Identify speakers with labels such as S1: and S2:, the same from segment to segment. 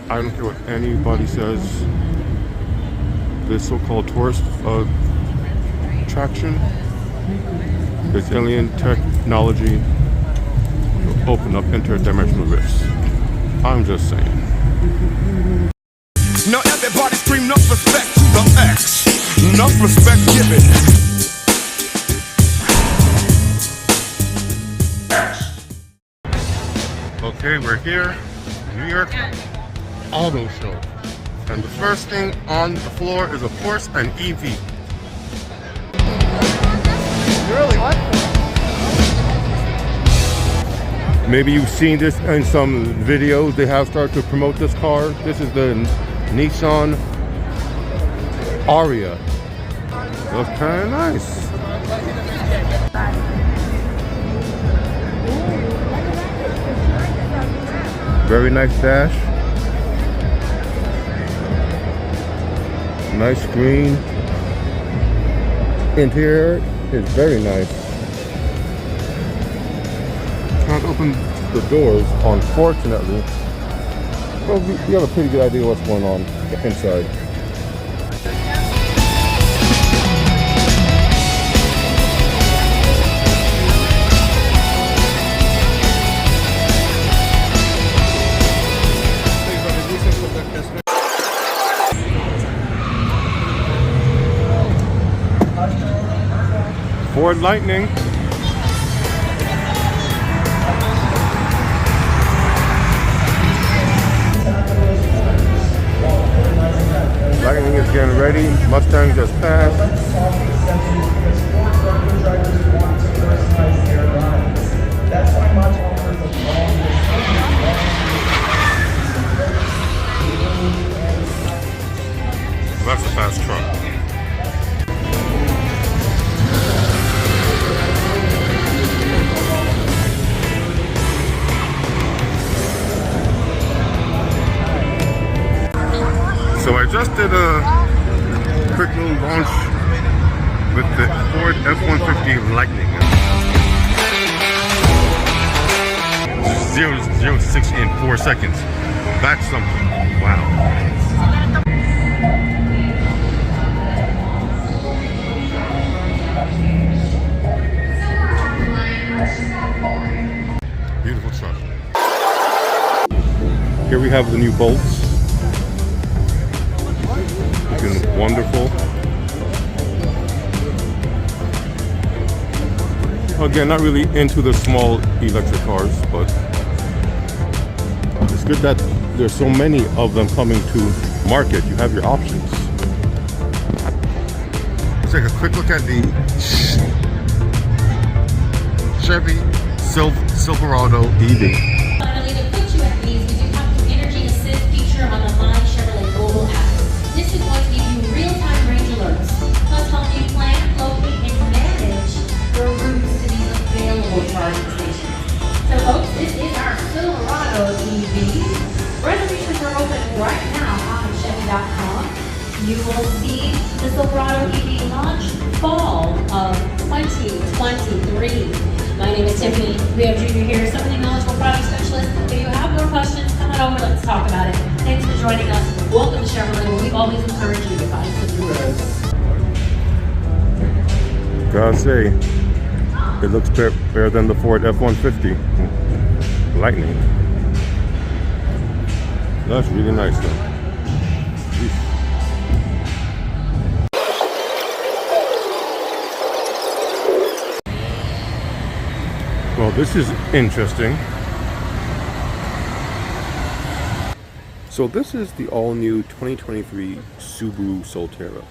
S1: I don't care what anybody says. This so-called tourist attraction, this alien technology will open up interdimensional rifts. I'm just saying.
S2: Now everybody scream enough respect to the X. Enough respect given.
S1: Okay, we're here, New York Auto Show. And the first thing on the floor is, of course, an EV. Really? What? Maybe you've seen this in some videos. They have started to promote this car. This is the Nissan Aria. Looks kind of nice. Very nice dash. Nice screen. Interior is very nice. Can't open the doors, unfortunately. Well, we have a pretty good idea what's going on inside. Ford Lightning. Lightning is getting ready. Mustang just passed. That's a fast truck. So I just did a quick little launch with the Ford F-150 Lightning. 0 to 60 in 4 seconds. That's something. Wow. Beautiful truck. Here we have the new bolts. Looking wonderful. Again, not really into the small electric cars, but it's good that there's so many of them coming to market. You have your options. Let's take a quick look at the Chevy Silverado EV.
S3: Finally, to put you at ease, we do have the Energy Assist feature on the My Chevrolet mobile app. This is going to give you real-time range alerts, plus help you plan, locate, and manage your routes to these available charging stations. So folks, this is our Silverado EV. Reservations are open right now on Chevy.com. You will see the Silverado EV launch fall of 2023. My name is Tiffany. We have Junior here, some of the knowledgeable product specialists. If you have more questions, come on over, let's talk about it. Thanks for joining us. Welcome to Chevrolet, where we always encourage you to find some new roads.
S1: Gotta say, it looks better than the Ford F-150 Lightning. That's really nice though. Well, this is interesting. So this is the all-new 2023 Subaru Soleterra.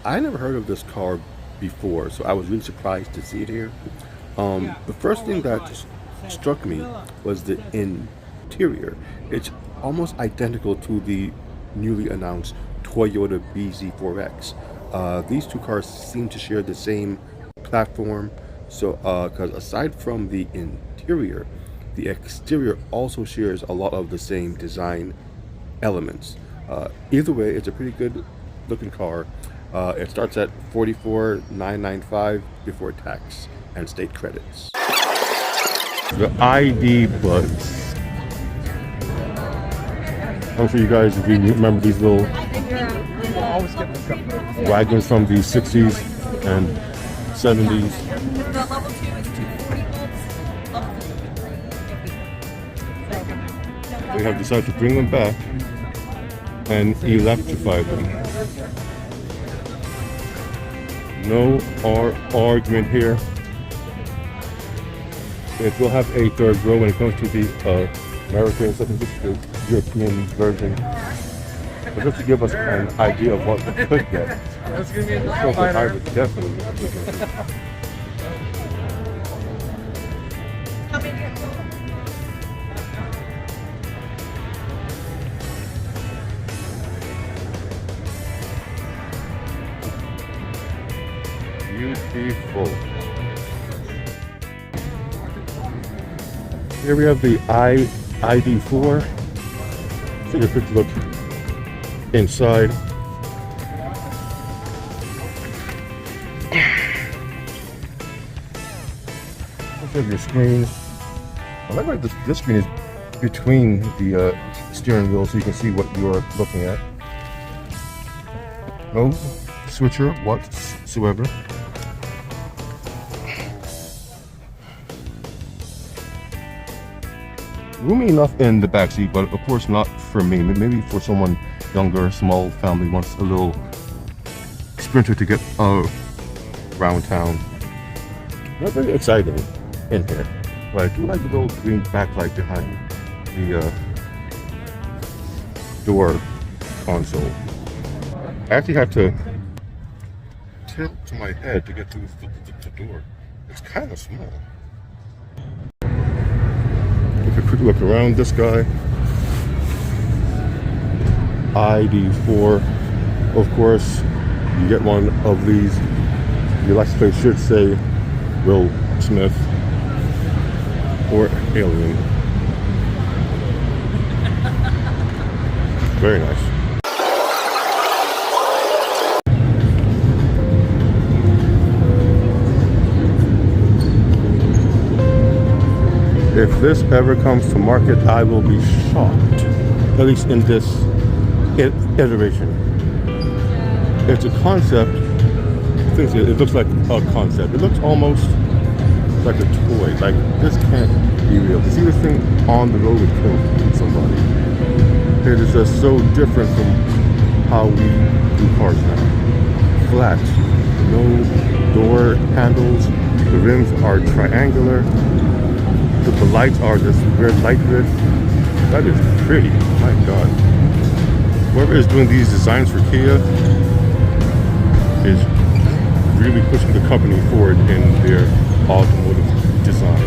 S1: I never heard of this car before, so I was really surprised to see it here. The first thing that struck me was the interior. It's almost identical to the newly announced Toyota BZ4X. These two cars seem to share the same platform. So, because aside from the interior, the exterior also shares a lot of the same design elements. Either way, it's a pretty good looking car. It starts at $44,995 before tax and state credits. The ID buds. I'm sure you guys, if you remember these little wagons from the 60s and 70s.
S4: The level 2 is 240 volts. Level 3 is 350.
S1: We have decided to bring them back and electrify them. No argument here. It will have a third row when it comes to the American, such as the European version. But just to give us an idea of what we could get.
S5: That's gonna be a
S1: Something I would definitely look into. Beautiful. Here we have the ID4. Take a quick look inside. Let's have your screen. I like that this screen is between the steering wheel so you can see what you're looking at. No switcher whatsoever. Roomy enough in the backseat, but of course not for me. Maybe for someone younger, small family wants a little sprinter to get around town. Not very exciting in here, but I do like the little green backlight behind the door console. I actually have to tilt to my head to get through the door. It's kind of small. Take a quick look around this guy. ID4. Of course, you get one of these. Your license plate should say Will Smith or Alien. Very nice. If this ever comes to market, I will be shocked. At least in this iteration. It's a concept. It looks like a concept. It looks almost like a toy. Like, this can't be real. To see this thing on the road would kill somebody. It is just so different from how we do cars now. Flat. No door handles. The rims are triangular. The lights are just red light red. That is pretty. My God. Whoever is doing these designs for Kia is really pushing the company forward in their automotive design.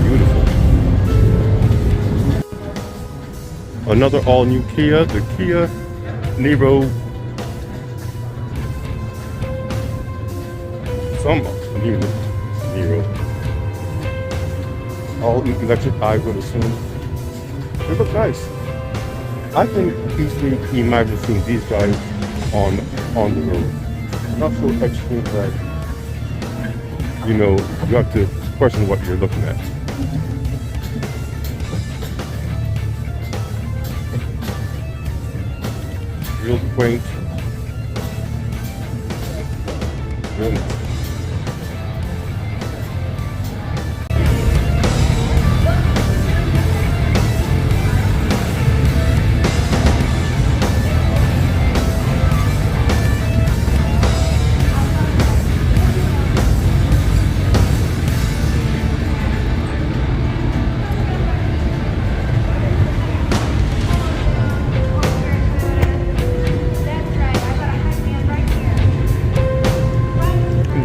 S1: Beautiful. Another all-new Kia, the Kia Niro. Niro. All electric, I would assume. They look nice. I think easily imagine seeing these guys on the road. Not so extreme that, you know, you have to question what you're looking at. Real quaint. Real nice.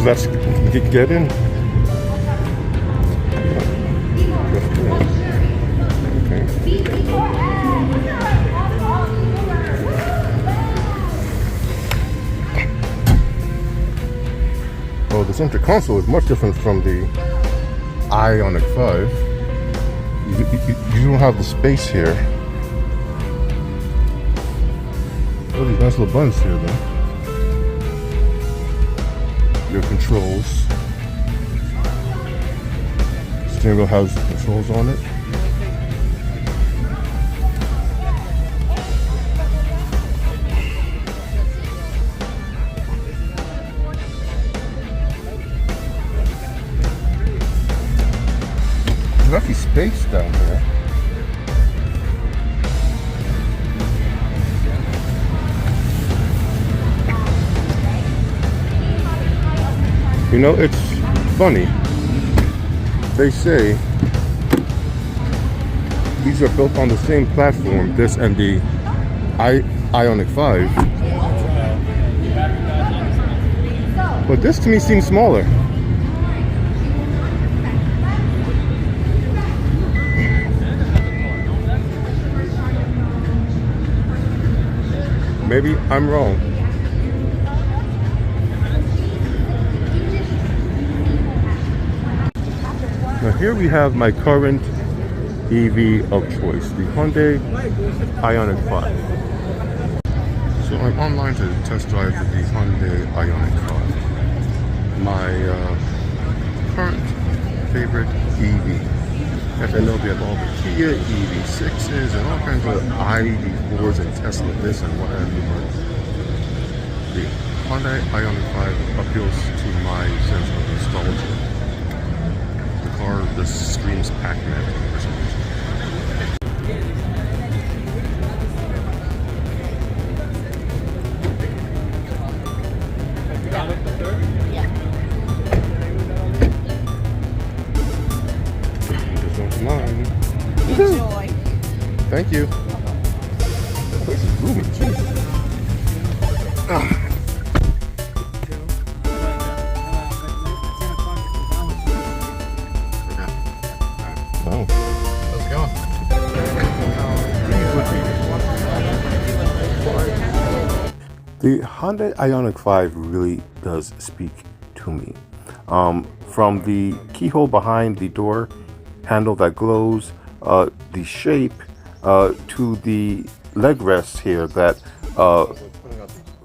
S1: Let's get in. Okay. Oh, the center console is much different from the Ioniq 5. You don't have the space here. Oh, these nice little buttons here, though. Your controls. Steering wheel has controls on it. base down here. You know, it's funny. They say these are built on the same platform, this and the Ioniq 5. But this to me seems smaller. Maybe I'm wrong. Now here we have my current EV of choice, the Hyundai Ioniq 5. So I'm online to test drive the Hyundai Ioniq 5. My current favorite EV. As I know, we have all the Kia EV6s and all kinds of ID4s and Tesla this and what have you, but the Hyundai Ioniq 5 appeals to my sense of nostalgia. The car just screams Pac-Man for some reason. This one's mine.
S4: Enjoy.
S1: Thank you. The place is booming. Jesus. Oh.
S5: How's it going?
S1: The Hyundai Ioniq 5 really does speak to me. From the keyhole behind the door handle that glows, the shape, to the leg rests here that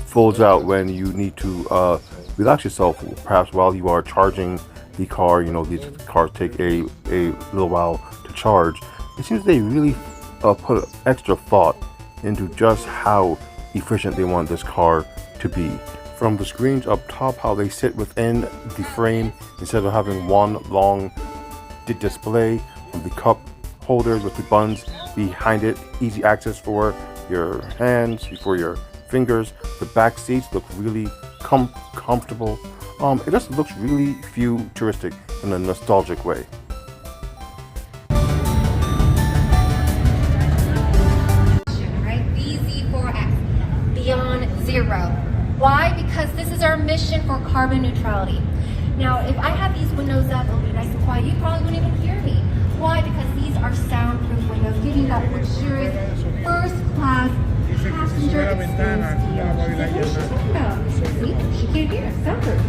S1: folds out when you need to relax yourself, perhaps while you are charging the car. You know, these cars take a little while to charge. It seems they really put extra thought into just how efficient they want this car to be. From the screens up top, how they sit within the frame instead of having one long display, from the cup holders with the buttons behind it, easy access for your hands, for your fingers. The back seats look really comfortable. It just looks really futuristic in a nostalgic way.
S6: Right? BZ4X, Beyond Zero. Why? Because this is our mission for carbon neutrality. Now, if I had these windows up, it'll be nice and quiet. You probably wouldn't even hear me. Why? Because these are soundproof windows, giving you that luxurious first-class passenger experience feel. What is she talking about? See, she can't hear. Soundproof.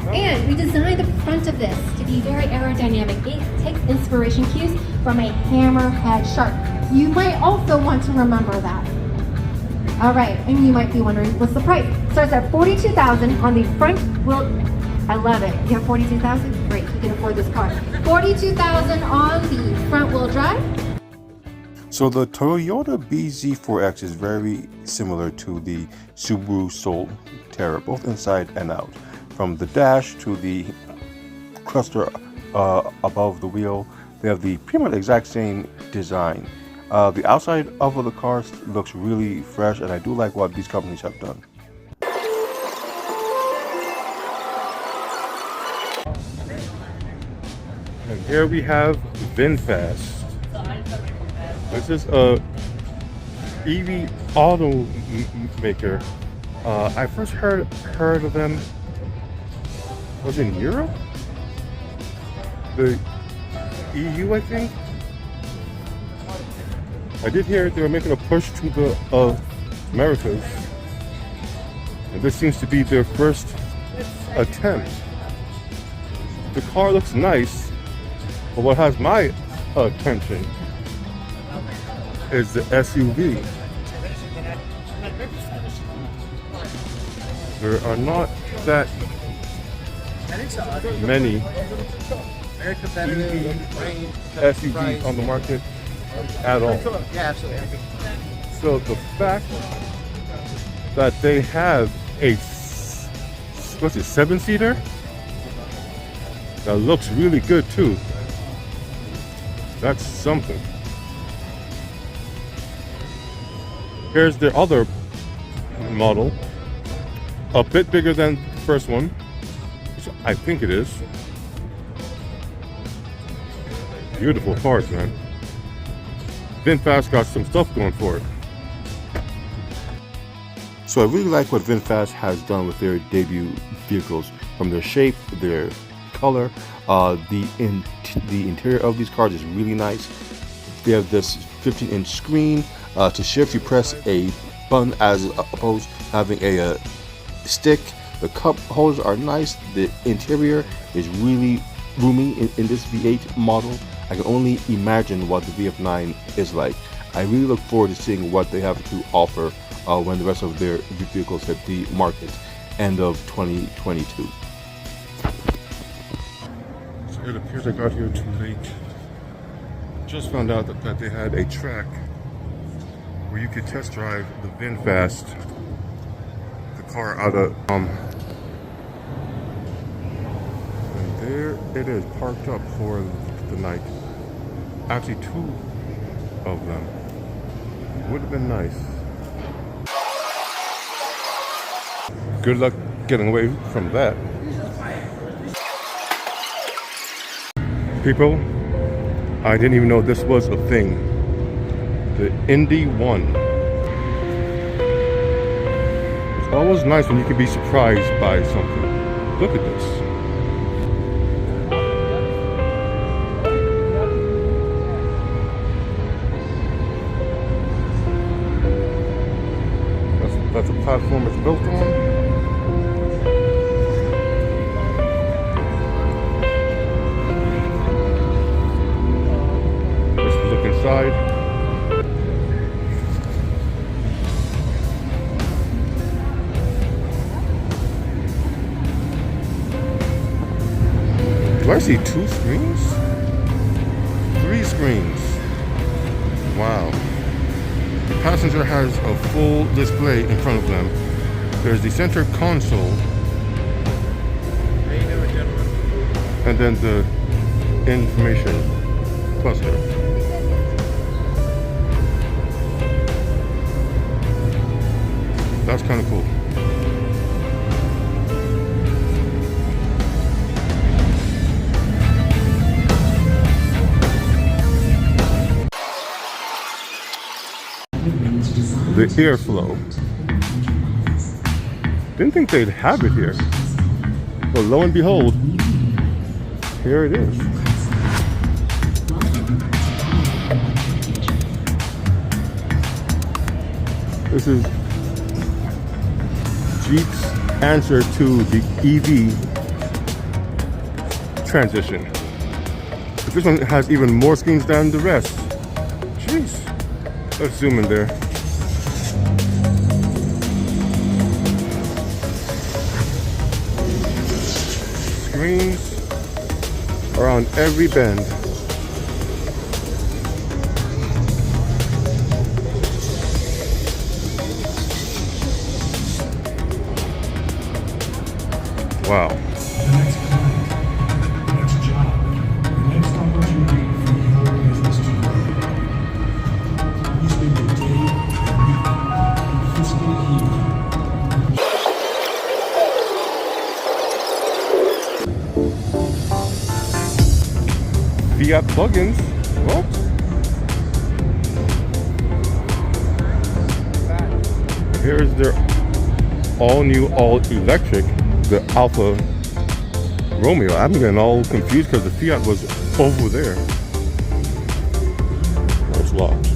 S6: And we designed the front of this to be very aerodynamic. It takes inspiration cues from a hammerhead shark. You might also want to remember that. All right, and you might be wondering, what's the price? Starts at $42,000 on the front wheel. I love it. You have $42,000? Great, you can afford this car. $42,000 on the front wheel drive.
S1: So the Toyota BZ4X is very similar to the Subaru Soleterra, both inside and out. From the dash to the cluster above the wheel, they have the pretty much the exact same design. The outside of the car looks really fresh, and I do like what these companies have done. And here we have Vinfest. This is a EV automaker. I first heard of them was in Europe, the EU, I think. I did hear they were making a push to the Americas, and this seems to be their first attempt. The car looks nice, but what has my attention is the SUV. There are not that many SUVs on the market at all. So the fact that they have a 7-seater that looks really good too. That's something. Here's the other model, a bit bigger than the first one, which I think it is. Beautiful cars, man. VinFast got some stuff going for it. So I really like what VinFast has done with their debut vehicles, from their shape, their color, the interior of these cars is really nice. They have this 15-inch screen. To shift, you press a button as opposed to having a stick. The cup holders are nice. The interior is really roomy in this V8 model. I can only imagine what the VF9 is like. I really look forward to seeing what they have to offer when the rest of their vehicles hit the market end of 2022. So it appears I got here too late. Just found out that they had a track where you could test drive the VinFast, the car out of and there it is, parked up for the night. Actually, two of them. Would have been nice. Good luck getting away from that. People, I didn't even know this was a thing. The Indy 1. It's always nice when you can be surprised by something. Look at this. That's a platform it's built on. Let's look inside. Do I see 2 screens? 3 screens. Wow. The passenger has a full display in front of them. There's the center console. And then the information cluster. That's kind of cool. The airflow. Didn't think they'd have it here. But lo and behold, here it is. This is Jeep's answer to the EV transition. But this one has even more screens than the rest. Jeez. Let's zoom in there. Screens are on every bend. Wow.
S5: The next client, the next job, the next opportunity for your business to grow. You spend your day, week, and fiscal year.
S1: Fiat plugins. What? Here's their all-new, all-electric, the Alfa Romeo. I'm getting all confused because the Fiat was over there. Oh, it's locked.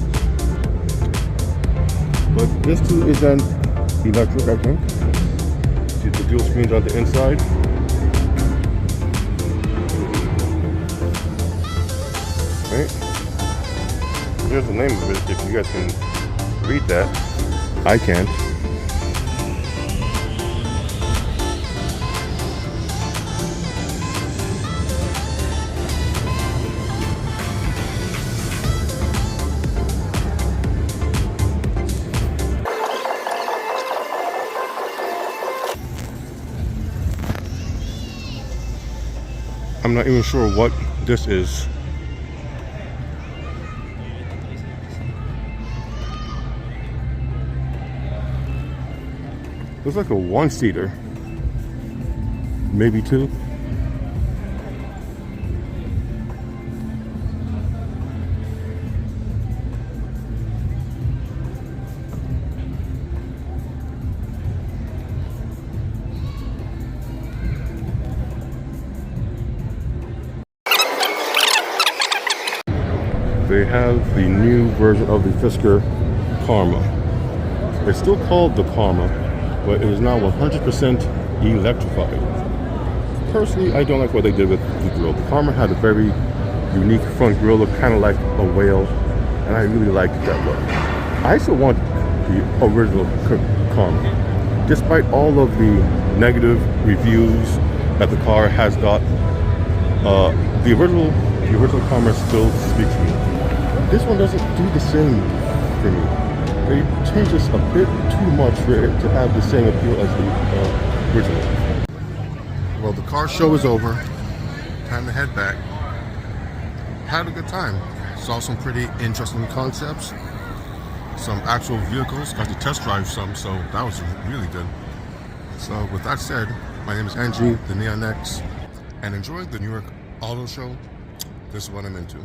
S1: But this too is an electric, I think. See the dual screens on the inside. Right? Here's the name of it, if you guys can read that. I can't. I'm not even sure what this is. Looks like a one-seater. Maybe two. They have the new version of the Fisker Karma. It's still called the Karma, but it is now 100% electrified. Personally, I don't like what they did with the grille. The Karma had a very unique front grille, look kind of like a whale, and I really liked it that way. I still want the original Karma. Despite all of the negative reviews that the car has got, the original Karma still speaks to me. This one doesn't do the same for me. They changed this a bit too much for it to have the same appeal as the original. Well, the car show is over. Time to head back. Had a good time. Saw some pretty interesting concepts. Some actual vehicles. Got to test drive some, so that was really good. So with that said, my name is Angie, the Neon X, and enjoy the New York Auto Show. This is what I'm into.